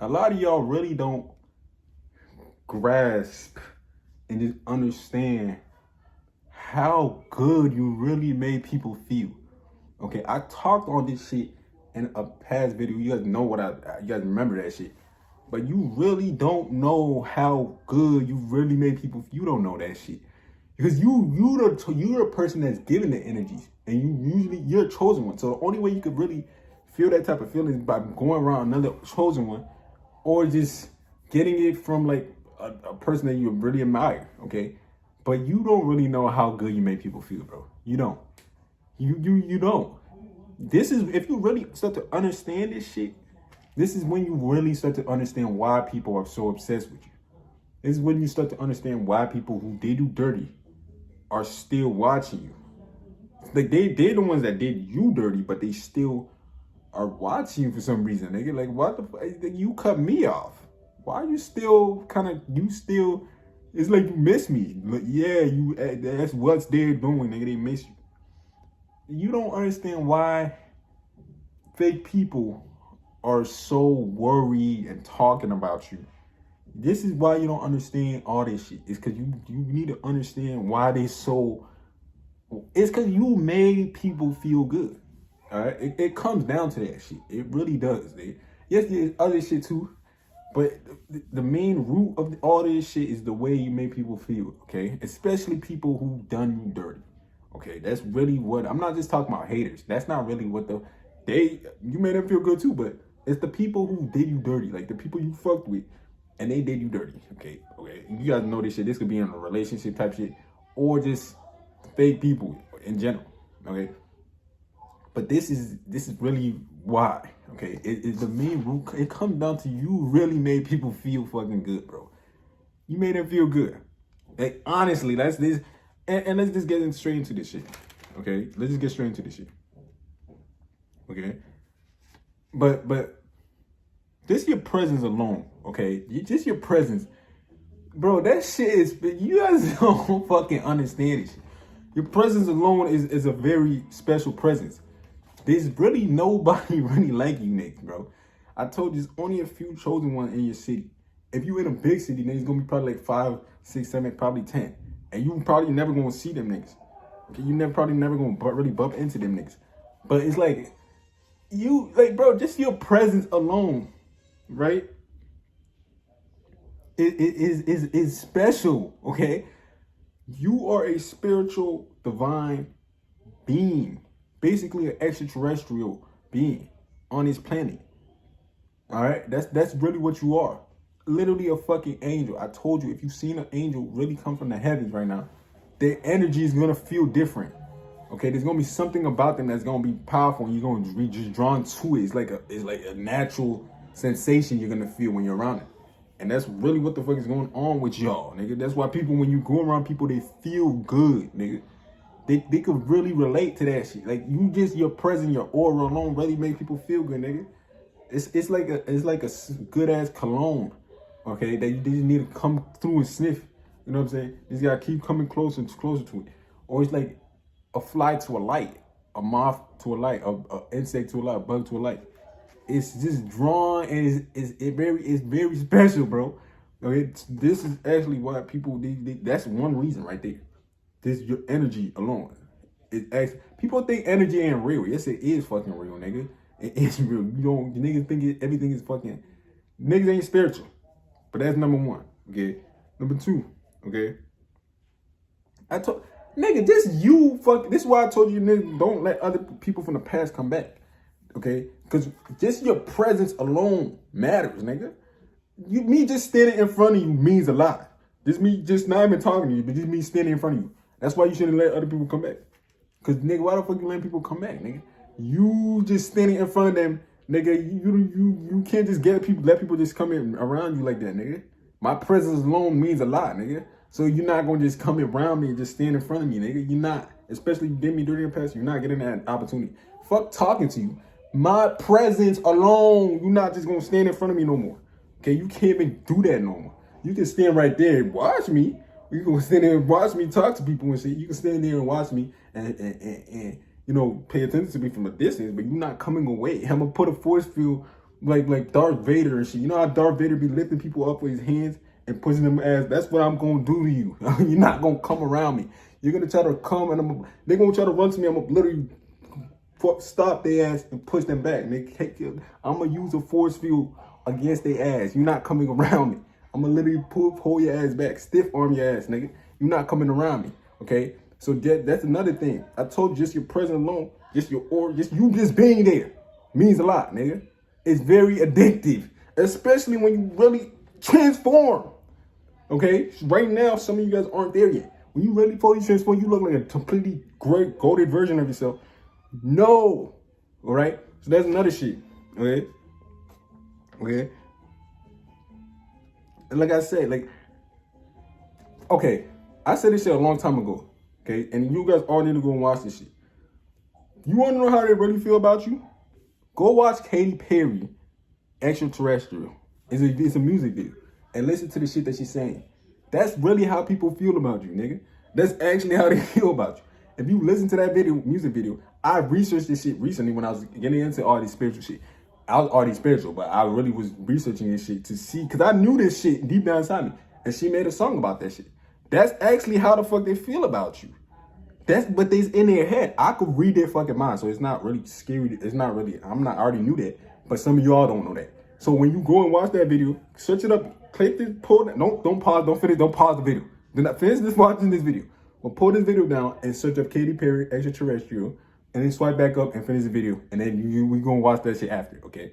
A lot of y'all really don't grasp and just understand how good you really made people feel. Okay, I talked on this shit in a past video. You guys know you guys remember that shit. But you really don't know how good you really made people. You don't know that shit because you're a person that's giving the energies, and you're a chosen one. So the only way you could really feel that type of feeling is by going around another chosen one, or just getting it from like a person that you really admire. Okay, but you don't really know how good you make people feel, bro. You don't. You don't. This is if you really start to understand this shit. This is when you really start to understand why people are so obsessed with you. This is when you start to understand why people who did you dirty are still watching you. Like they're the ones that did you dirty, but they still are watching you for some reason. They get like, what the fuck? You cut me off. Why are you still it's like you miss me. Like, yeah, that's what's they're doing, nigga. They miss you. You don't understand why fake people are so worried and talking about you. This is why you don't understand all this shit. It's because you need to understand why they so. It's because you made people feel good. All right, it comes down to that shit. It really does. Yes, there's other shit too, but the main root of all this shit is the way you make people feel. Okay, especially people who done you dirty. Okay, that's really what I'm not just talking about haters. That's not really what you made them feel good too, but it's the people who did you dirty, like the people you fucked with, and they did you dirty. Okay. You guys know this shit. This could be in a relationship type shit, or just fake people in general. Okay. But this is really why. Okay. It's the main root. It comes down to you really made people feel fucking good, bro. You made them feel good. Like honestly, that's this. And let's just get straight into this shit. Okay. Let's just get straight into this shit. Okay. But just your presence alone, okay? Just your presence. Bro, that shit is, you guys don't fucking understand it. Your presence alone is a very special presence. There's really nobody really like you, niggas, bro. I told you, there's only a few chosen ones in your city. If you in a big city, then it's gonna be probably like 5, 6, 7, probably 10. And you probably never gonna see them niggas. Okay, probably never gonna really bump into them niggas. But it's like, bro, just your presence alone, right? It is special, okay? You are a spiritual, divine being, basically an extraterrestrial being on this planet. All right, that's really what you are. Literally a fucking angel. I told you, if you've seen an angel really come from the heavens right now, their energy is gonna feel different. Okay, there's gonna be something about them that's gonna be powerful, and you're gonna be just drawn to it. It's like a natural sensation you're gonna feel when you're around it, and that's really what the fuck is going on with y'all, nigga. That's why people, when you go around people, they feel good, nigga. They could really relate to that shit. Like your presence, your aura alone really make people feel good, nigga. It's like a good ass cologne, okay? That you just need to come through and sniff. You know what I'm saying? You just gotta keep coming closer and closer to it, or it's like a fly to a light, a moth to a light, a insect to a light, a bug to a light. It's just drawn, and it's very special, bro. Okay, this is actually why people that's one reason right there. This your energy alone. People think energy ain't real. Yes, it is fucking real, nigga. It is real. You niggas think everything is fucking. Niggas ain't spiritual, but that's number one. Okay, number two. Okay, I told. Nigga, this is why I told you, nigga, don't let other people from the past come back. Okay? Because just your presence alone matters, nigga. Me just standing in front of you means a lot. Just me just not even talking to you, but just me standing in front of you. That's why you shouldn't let other people come back. Because, nigga, why the fuck you letting people come back, nigga? You just standing in front of them, nigga, you can't just let people just come in around you like that, nigga. My presence alone means a lot, nigga. So you're not gonna just come around me and just stand in front of me, nigga. You're not. Especially you did me dirty in the past, you're not getting that opportunity. Fuck talking to you. My presence alone, you're not just gonna stand in front of me no more. Okay, you can't even do that no more. You can stand right there and watch me. You can stand there and watch me talk to people and shit. You can stand there and watch me and pay attention to me from a distance, but you're not coming away. I'm gonna put a force field like Darth Vader and shit. You know how Darth Vader be lifting people up with his hands and pushing them ass? That's what I'm gonna do to you. You're not gonna come around me. You're gonna try to come and they're gonna try to run to me. I'm gonna literally stop their ass and push them back. I'm gonna use a force field against their ass. You're not coming around me. I'm gonna literally pull your ass back, stiff arm your ass, nigga. You're not coming around me, okay? So that's another thing. I told you, just your presence alone, just you just being there means a lot, nigga. It's very addictive, especially when you really transform. Okay, right now some of you guys aren't there yet. When you really fully transform, you look like a completely great golden version of yourself. No, all right. So that's another shit. Okay. And like I said, okay, I said this shit a long time ago. Okay, and you guys all need to go and watch this shit. You want to know how they really feel about you? Go watch Katy Perry, Extraterrestrial. It's a music video. And listen to the shit that she's saying. That's really how people feel about you, nigga. That's actually how they feel about you. If you listen to that music video, I researched this shit recently when I was getting into all this spiritual shit. I was already spiritual, but I really was researching this shit to see, because I knew this shit deep down inside me. And she made a song about that shit. That's actually how the fuck they feel about you. That's what they's in their head. I could read their fucking mind, so it's not really scary. It's not really, I already knew that, but some of y'all don't know that. So when you go and watch that video, search it up, click this, pull it, don't pause, don't pause the video. Do not finish watching this video. But pull this video down and search up Katy Perry, Extraterrestrial, and then swipe back up and finish the video. And then we gonna watch that shit after, okay?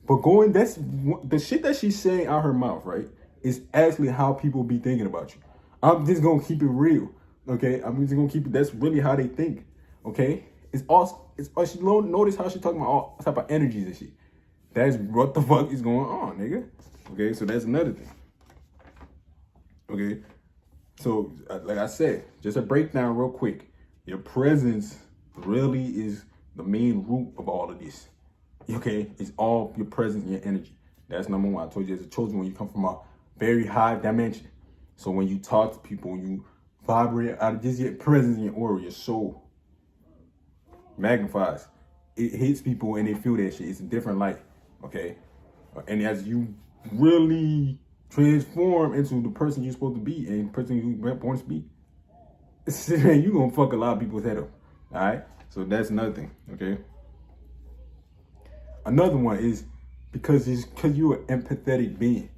But that's the shit that she's saying out her mouth, right, is actually how people be thinking about you. I'm just gonna keep it real, okay? I'm just gonna keep it, that's really how they think, okay? It's she notice how she talking about all type of energies and shit. That's what the fuck is going on, nigga. Okay, so that's another thing. Okay, so like I said, just a breakdown real quick. Your presence really is the main root of all of this. Okay, it's all your presence and your energy. That's number one. I told you as a chosen one, you come from a very high dimension. So when you talk to people, you vibrate out of just your presence and your aura, your soul magnifies. It hits people and they feel that shit. It's a different light. Okay, and as you really transform into the person you're supposed to be and the person you're born to be, you're gonna fuck a lot of people's head up. All right, so that's another thing. Okay, another one is because you're an empathetic being.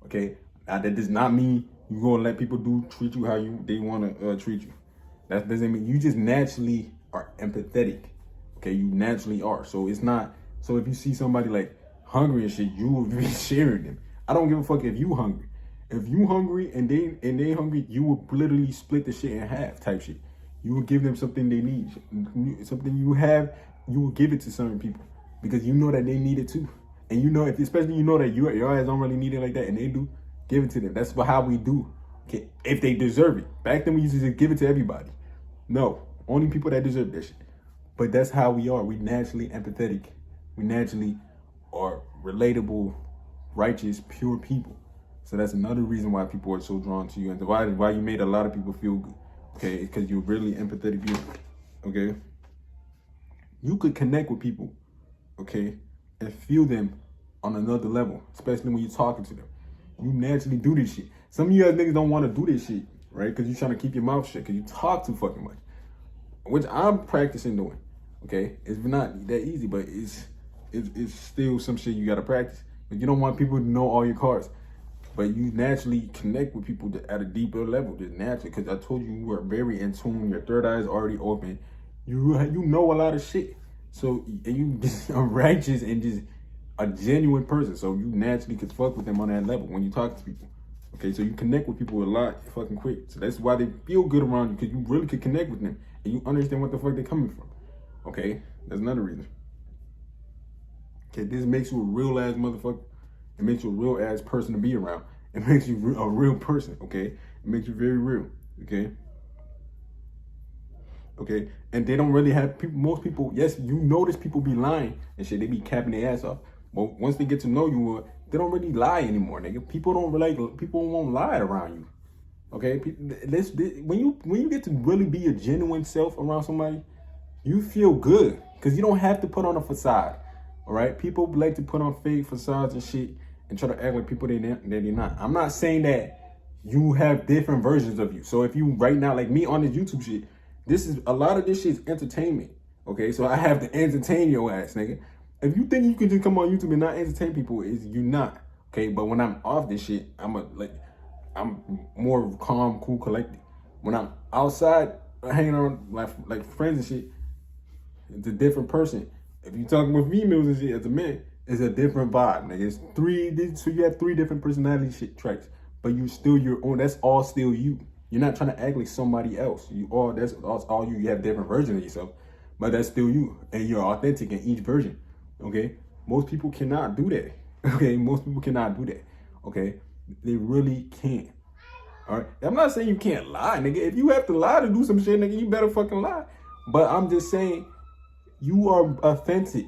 Okay, now that does not mean you're gonna let people treat you how they want to treat you. That doesn't mean you just naturally are empathetic. Okay, you naturally are. So it's not. So if you see somebody like hungry and shit, you will be sharing them. I don't give a fuck if you hungry. If you hungry and they hungry, you will literally split the shit in half type shit. You will give them something they need. Something you have, you will give it to certain people because you know that they need it too. And you know, especially you know that your ass don't really need it like that and they do, give it to them. That's how we do. Okay, if they deserve it. Back then we used to just give it to everybody. No, only people that deserve that shit. But that's how we are. We naturally empathetic. We naturally are relatable, righteous, pure people. So that's another reason why people are so drawn to you and why you made a lot of people feel good. Okay, because you're really empathetic being. Okay, you could connect with people, okay, and feel them on another level, especially when you're talking to them. You naturally do this shit. Some of you guys niggas don't want to do this shit, right? Because you're trying to keep your mouth shut because you talk too fucking much, which I'm practicing doing. Okay, it's not that easy, but it's still some shit you gotta practice. But you don't want people to know all your cards. But you naturally connect with people at a deeper level, just naturally. Because I told you are very in tune. Your third eye is already open. You know a lot of shit. So and you just are righteous and just a genuine person. So you naturally could fuck with them on that level when you talk to people. Okay, so you connect with people a lot fucking quick. So that's why they feel good around you, because you really could connect with them and you understand what the fuck they're coming from. Okay, that's another reason. Okay, this makes you a real ass motherfucker. It makes you a real ass person to be around. It makes you a real person, okay? It makes you very real, okay? Okay, and they don't really have people. Most people, yes, you notice people be lying and shit. They be capping their ass off. But once they get to know you, they don't really lie anymore, nigga. People won't lie around you, okay? When you get to really be a genuine self around somebody, you feel good because you don't have to put on a facade. All right, people like to put on fake facades and shit and try to act like people they're not. I'm not saying that you have different versions of you. So if you right now, like me on this YouTube shit, this is a lot of this shit is entertainment. Okay, so I have to entertain your ass, nigga. If you think you can just come on YouTube and not entertain people, is you not. Okay, but when I'm off this shit, I'm more calm, cool, collected. When I'm outside hanging around like friends and shit, it's a different person. If you talking with females and shit as a man, it's a different vibe. Like it's so you have 3 different personality shit traits, but you still your own. That's all still you. You're not trying to act like somebody else. That's all you. You have different versions of yourself, but that's still you, and you're authentic in each version. Okay, most people cannot do that. Okay, most people cannot do that. Okay, they really can't. All right, I'm not saying you can't lie, nigga. If you have to lie to do some shit, nigga, you better fucking lie. But I'm just saying, you are authentic.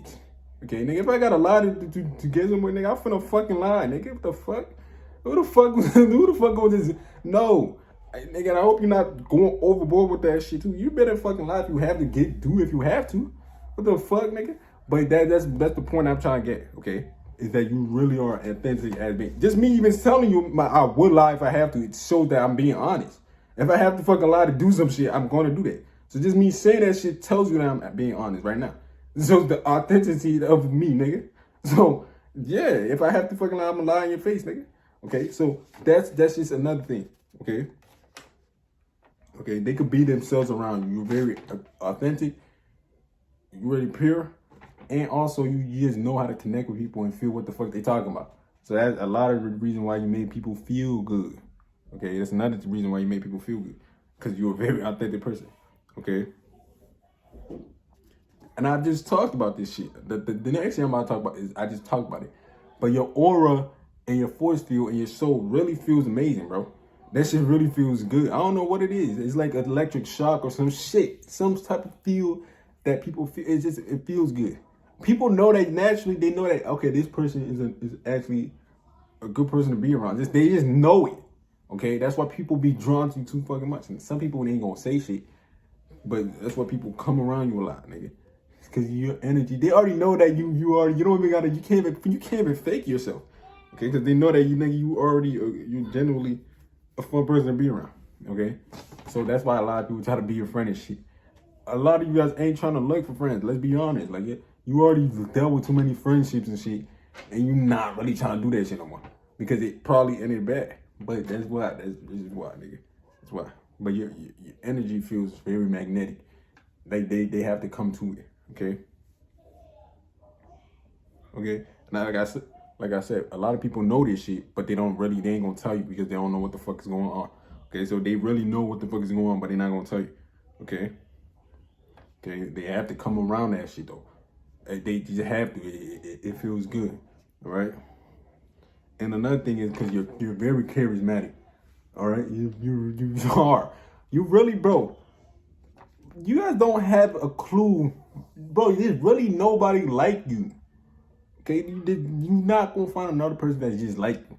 Okay, nigga, if I gotta lie to get somewhere, nigga, I'm finna fucking lie, nigga. What the fuck? Who the fuck was this? No. Nigga, I hope you're not going overboard with that shit too. You better fucking lie if you have to do if you have to. What the fuck, nigga? But that's the point I'm trying to get, okay? Is that you really are authentic as being. Just me even telling you I would lie if I have to, it shows that I'm being honest. If I have to fucking lie to do some shit, I'm gonna do that. So just me saying that shit tells you that I'm being honest right now. So the authenticity of me, nigga. So yeah, if I have to fucking lie, I'm gonna lie in your face, nigga. Okay, so that's just another thing. Okay. Okay, they could be themselves around you. You're very authentic. You're really pure. And also, you just know how to connect with people and feel what the fuck they talking about. So that's a lot of the reason why you made people feel good. Okay, that's another reason why you made people feel good. Because you're a very authentic person. Okay? And I just talked about this shit. The next thing I'm about to talk about is I just talked about it. But your aura and your force field and your soul really feels amazing, bro. That shit really feels good. I don't know what it is. It's like an electric shock or some shit. Some type of feel that people feel. It feels good. People know that naturally. They know that, okay, this person is actually a good person to be around. They just know it. Okay? That's why people be drawn to you too fucking much. And some people ain't gonna say shit. But that's why people come around you a lot, nigga. Because your energy. They already know that you don't even gotta, you can't even fake yourself. Okay? Because they know that you're genuinely a fun person to be around, okay? So that's why a lot of people try to be your friend and shit. A lot of you guys ain't trying to look for friends. Let's be honest. Like, you already dealt with too many friendships and shit, and you not really trying to do that shit no more because it probably ended bad. But that's why. That's why, nigga. That's why. But your energy feels very magnetic. Like they have to come to it, okay? Okay. Now, like I said, a lot of people know this shit, but they ain't gonna tell you because they don't know what the fuck is going on. Okay, so they really know what the fuck is going on, but they're not gonna tell you. Okay? Okay, they have to come around that shit though. They just have to. It feels good. All right? And another thing is because you're very charismatic. All right? You are. You really, bro. You guys don't have a clue. Bro, there's really nobody like you. Okay, you're not gonna find another person that's just like you.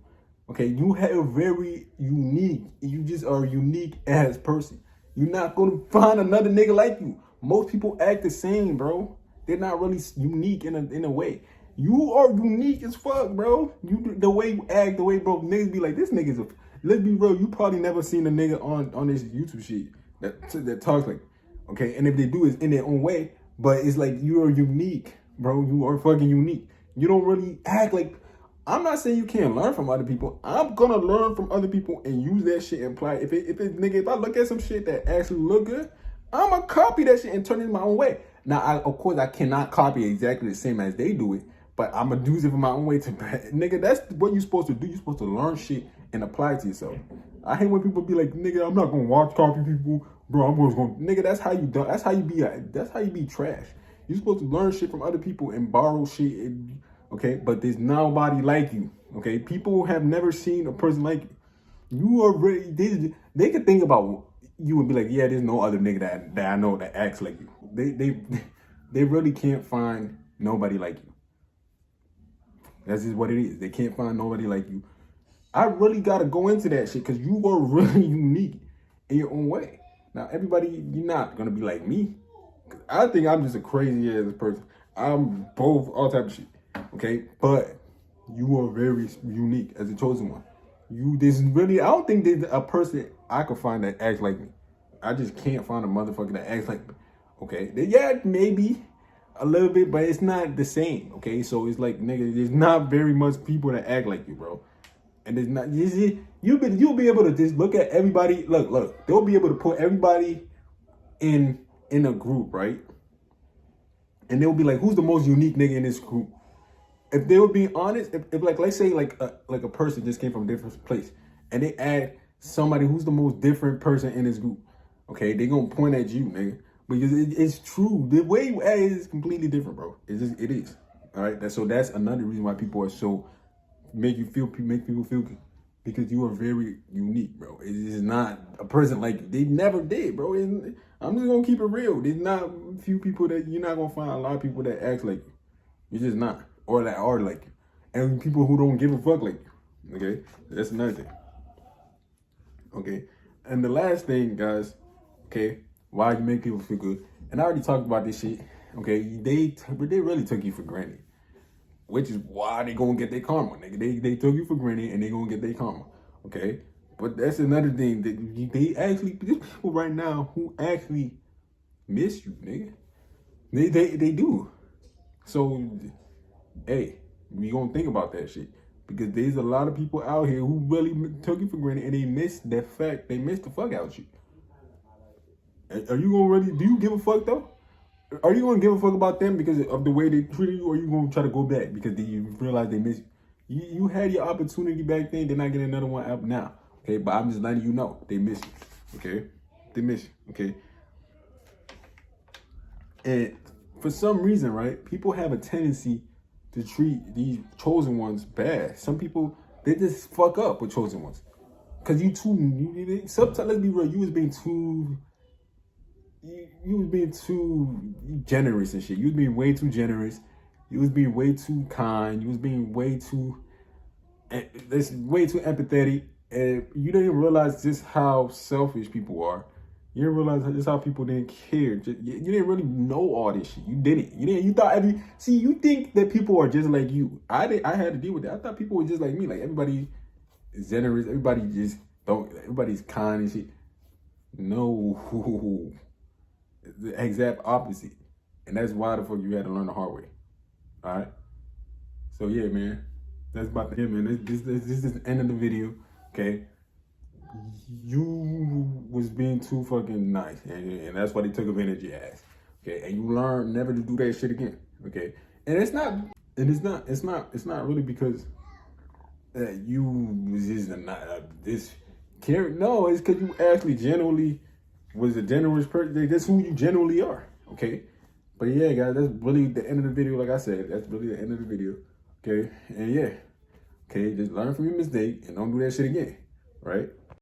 Okay, you have very unique. You just are a unique ass person. You're not gonna find another nigga like you. Most people act the same, bro. They're not really unique in a way. You are unique as fuck, bro. The way you act, the way, bro, niggas be like, this nigga's let's be real. You probably never seen a nigga on this YouTube shit that talks like, okay, and if they do, it's in their own way. But it's like you are unique, bro. You are fucking unique. You don't really act like. I'm not saying you can't learn from other people. I'm gonna learn from other people and use that shit and apply it. If I look at some shit that actually look good, I'm gonna copy that shit and turn it in my own way. Now, of course, I cannot copy exactly the same as they do it, but I'm gonna use it in my own way nigga. That's what you're supposed to do. You're supposed to learn shit and apply it to yourself. I hate when people be like, nigga, I'm not gonna watch copy people, bro. I'm just gonna, nigga. That's how you do. That's how you be trash. You're supposed to learn shit from other people and borrow shit. Okay, but there's nobody like you. Okay, people have never seen a person like you. You are really, they could think about you and be like, yeah, there's no other nigga that I know that acts like you. They really can't find nobody like you. That's just what it is. They can't find nobody like you. I really gotta go into that shit because you are really unique in your own way. Now, everybody, you're not gonna be like me. I think I'm just a crazy ass person. I'm both, all type of shit. Okay, but you are very unique as a chosen one. This really, I don't think there's a person I could find that acts like me. I just can't find a motherfucker that acts like me. Okay, yeah, maybe a little bit, but it's not the same. Okay, so it's like, nigga, there's not very much people that act like you, bro. And there's not, you'll be able to just look at everybody. Look, they'll be able to put everybody in a group, right? And they'll be like, who's the most unique nigga in this group? If they were being honest, if like, let's say like a person just came from a different place and they add somebody who's the most different person in this group, okay, they gonna point at you, nigga. Because it's true. The way you act is completely different, bro. It is. All right. So that's another reason why people are so make people feel good, because you are very unique, bro. It is not a person like you. They never did, bro. I'm just gonna keep it real. There's not a few people that you're not gonna find a lot of people that act like you. You're just not, or that are like you, and people who don't give a fuck like you. Okay, that's another thing. Okay, and the last thing, guys. Okay, why you make people feel good? And I already talked about this shit. Okay, they really took you for granted, which is why they gonna get their karma, nigga. They took you for granted and they gonna get their karma. Okay, but that's another thing that they actually, there's people right now who actually miss you, nigga. They do. So, hey, we gonna think about that shit, because there's a lot of people out here who really took you for granted and they missed that fact. They missed the fuck out of you. Are you gonna really? Do you give a fuck though? Are you gonna give a fuck about them because of the way they treated you, or are you gonna try to go back because you realize they miss you? You had your opportunity back then. They're not getting another one up now. Okay, but I'm just letting you know they miss you. Okay, they miss you. Okay, and for some reason, right, people have a tendency to treat these chosen ones bad. Some people, they just fuck up with chosen ones because sometimes, let's be real, you was being too. You was being too generous and shit. You was being way too generous. You was being way too kind. You was being way too empathetic. And you didn't realize just how selfish people are. You didn't realize just how people didn't care. You didn't really know all this shit. You didn't. You thought you think that people are just like you. I had to deal with that. I thought people were just like me. Like, everybody is generous. Everybody's kind and shit. No. The exact opposite, and that's why the fuck you had to learn the hard way. All right. So yeah, man, that's about the man. This is the end of the video. Okay. You was being too fucking nice, and that's why they took advantage of your ass. Okay, and you learn never to do that shit again. Okay, and it's not really because you was just this care. No, it's because you actually genuinely was a generous person. That's who you genuinely are. Okay, but yeah, guys, that's really the end of the video. Like I said, that's really the end of the video. Okay, and yeah, okay, just learn from your mistake and don't do that shit again. Right.